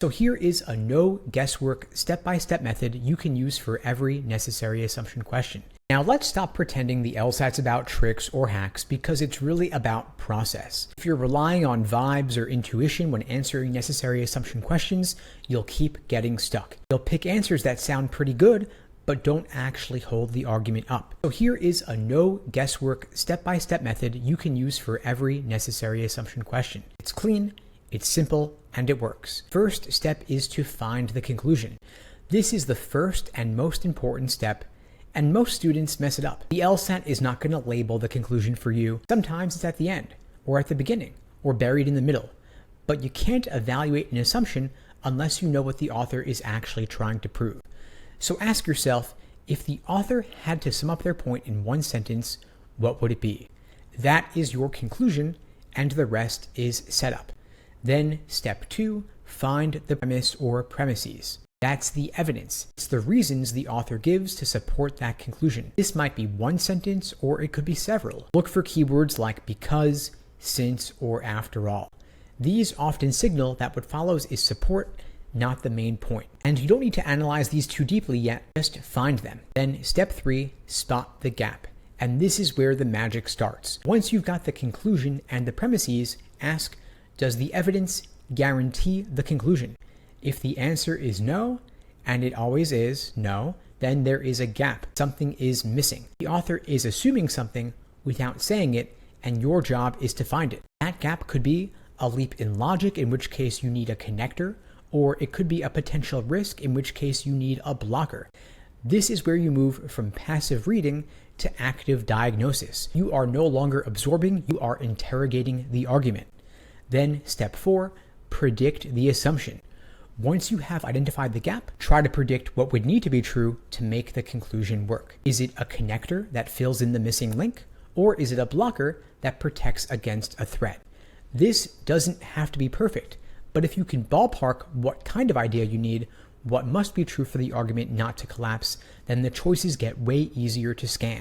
So here is a no guesswork step-by-step method you can use for every necessary assumption question. Now let's stop pretending the LSAT's about tricks or hacks because it's really about process. If you're relying on vibes or intuition when answering necessary assumption questions, you'll keep getting stuck. You'll pick answers that sound pretty good, but don't actually hold the argument up. So here is a no guesswork step-by-step method you can use for every necessary assumption question. It's clean, it's simple, and it works. First step is to find the conclusion. This is the first and most important step, and most students mess it up. The LSAT is not going to label the conclusion for you. Sometimes it's at the end, or at the beginning, or buried in the middle. But you can't evaluate an assumption unless you know what the author is actually trying to prove. So ask yourself, if the author had to sum up their point in one sentence, what would it be? That is your conclusion, and the rest is setup. Then step 2, find the premise or premises. That's the evidence. It's the reasons the author gives to support that conclusion. This might be one sentence or it could be several. Look for keywords like because, since, or after all. These often signal that what follows is support, not the main point. And you don't need to analyze these too deeply yet, just find them. Then step 3, spot the gap. And this is where the magic starts. Once you've got the conclusion and the premises, ask, does the evidence guarantee the conclusion? If the answer is no, and it always is no, then there is a gap. Something is missing. The author is assuming something without saying it, and your job is to find it. That gap could be a leap in logic, in which case you need a connector, or it could be a potential risk, in which case you need a blocker. This is where you move from passive reading to active diagnosis. You are no longer absorbing, you are interrogating the argument. Then step 4, predict the assumption. Once you have identified the gap, try to predict what would need to be true to make the conclusion work. Is it a connector that fills in the missing link, or is it a blocker that protects against a threat? This doesn't have to be perfect, but if you can ballpark what kind of idea you need, what must be true for the argument not to collapse, then the choices get way easier to scan.